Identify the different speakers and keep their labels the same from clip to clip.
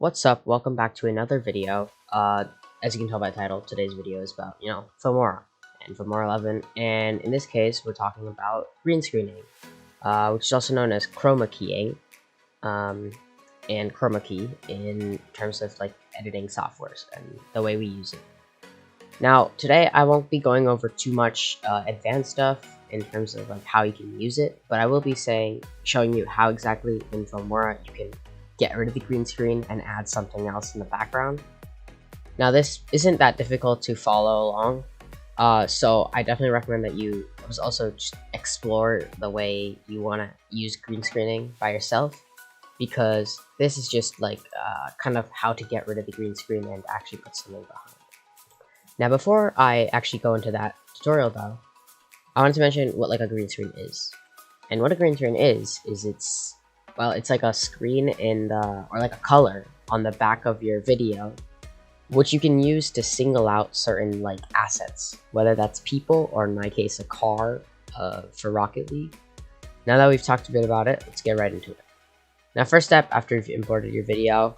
Speaker 1: What's up? Welcome back to another video. As you can tell by the title, today's video is about, Filmora and Filmora 11. And in this case, we're talking about green screening, which is also known as chroma keying, and chroma key in terms of like editing softwares and the way we use it. Now, today I won't be going over too much advanced stuff in terms of like how you can use it, but I will be showing you how exactly in Filmora you can get rid of the green screen and add something else in the background. Now this isn't that difficult to follow along, so I definitely recommend that you also just explore the way you want to use green screening by yourself, because this is just like kind of how to get rid of the green screen and actually put something behind. Now before I actually go into that tutorial though, I wanted to mention what like a green screen is. And what a green screen is it's like a screen or like a color on the back of your video, which you can use to single out certain like assets, whether that's people or in my case a car for Rocket League. Now that we've talked a bit about it, let's get right into it. Now first step after you've imported your video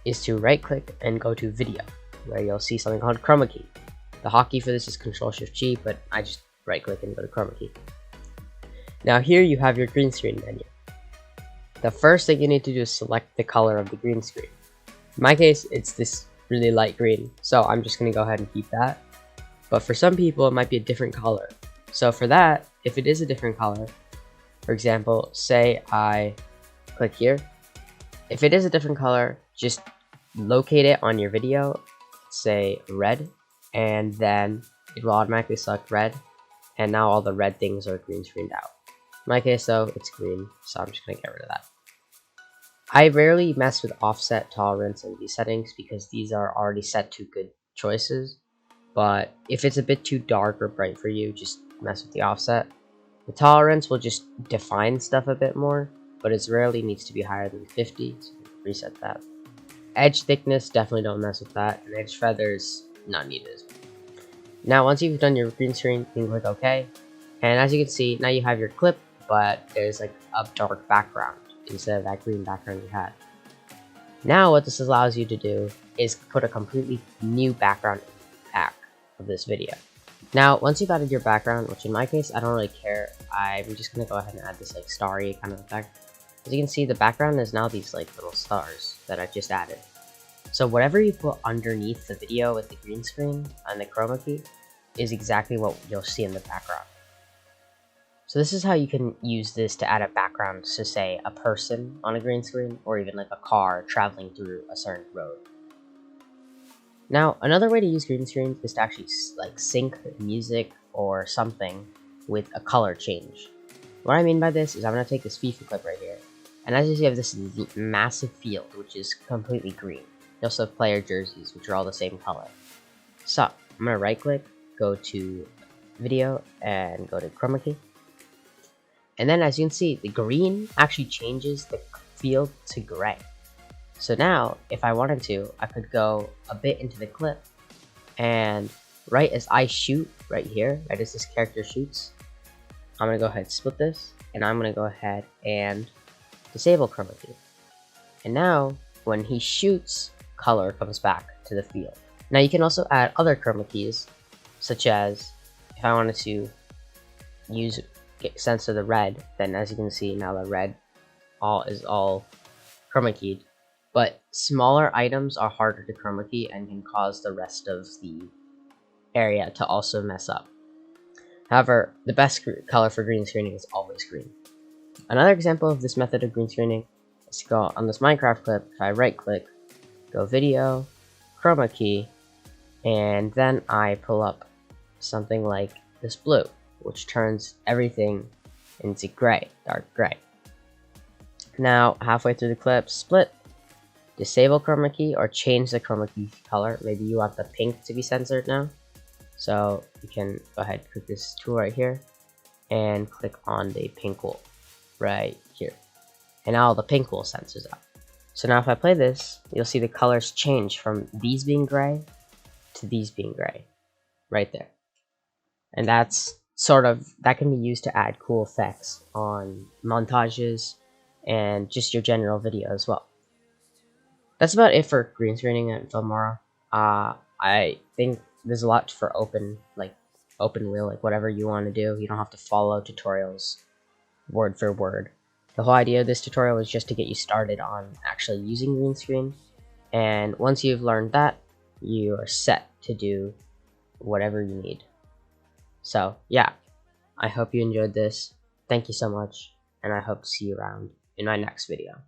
Speaker 1: is to right click and go to video, where you'll see something called chroma key. The hotkey for this is Ctrl-Shift-G, but I just right click and go to chroma key. Now here you have your green screen menu. The first thing you need to do is select the color of the green screen. In my case, it's this really light green, so I'm just going to go ahead and keep that. But for some people, it might be a different color. So for that, if it is a different color, for example, say I click here. If it is a different color, just locate it on your video, say red, and then it will automatically select red, and now all the red things are green screened out. In my case though, it's green, so I'm just going to get rid of that. I rarely mess with offset, tolerance, and these settings because these are already set to good choices, but if it's a bit too dark or bright for you, just mess with the offset. The tolerance will just define stuff a bit more, but it rarely needs to be higher than 50, so reset that. Edge thickness, definitely don't mess with that, and edge feathers, not needed. Now once you've done your green screen, you can click OK, and as you can see, now you have your clip, but there's like a dark background instead of that green background you had. Now what this allows you to do is put a completely new background pack of this video. Now once you've added your background, which in my case I don't really care, I'm just going to go ahead and add this like starry kind of effect. As you can see, the background is now these like little stars that I just added. So whatever you put underneath the video with the green screen and the chroma key is exactly what you'll see in the background. So this is how you can use this to add a background to, say, a person on a green screen, or even like a car traveling through a certain road. Now, another way to use green screens is to actually like sync music or something with a color change. What I mean by this is I'm going to take this FIFA clip right here, and as you see, I have this massive field, which is completely green. You also have player jerseys, which are all the same color. So, I'm going to right click, go to video, and go to chroma key. And then as you can see, the green actually changes the field to gray. So now, if I wanted to, I could go a bit into the clip, and right as I shoot, right here, right as this character shoots, I'm going to go ahead and split this, and I'm going to go ahead and disable chroma key. And now, when he shoots, color comes back to the field. Now you can also add other chroma keys, such as if I wanted to censor the red, then as you can see now the red is all chroma keyed, but smaller items are harder to chroma key and can cause the rest of the area to also mess up. However, the best color for green screening is always green. Another example of this method of green screening is to go on this Minecraft clip. If I right click, go video, chroma key, and then I pull up something like this blue, which turns everything into gray, dark gray. Now, halfway through the clip, split, disable chroma key, or change the chroma key color. Maybe you want the pink to be censored now. So you can go ahead, click this tool right here, and click on the pink wool right here. And now the pink wool censors out. So now if I play this, you'll see the colors change from these being gray to these being gray, right there. And that's that can be used to add cool effects on montages and just your general video as well. that's about it for green screening at Filmora. I think there's a lot for open wheel, like whatever you want to do. You don't have to follow tutorials word for word. The whole idea of this tutorial is just to get you started on actually using green screen, and once you've learned that, you are set to do whatever you need. So yeah, I hope you enjoyed this. Thank you so much, and I hope to see you around in my next video.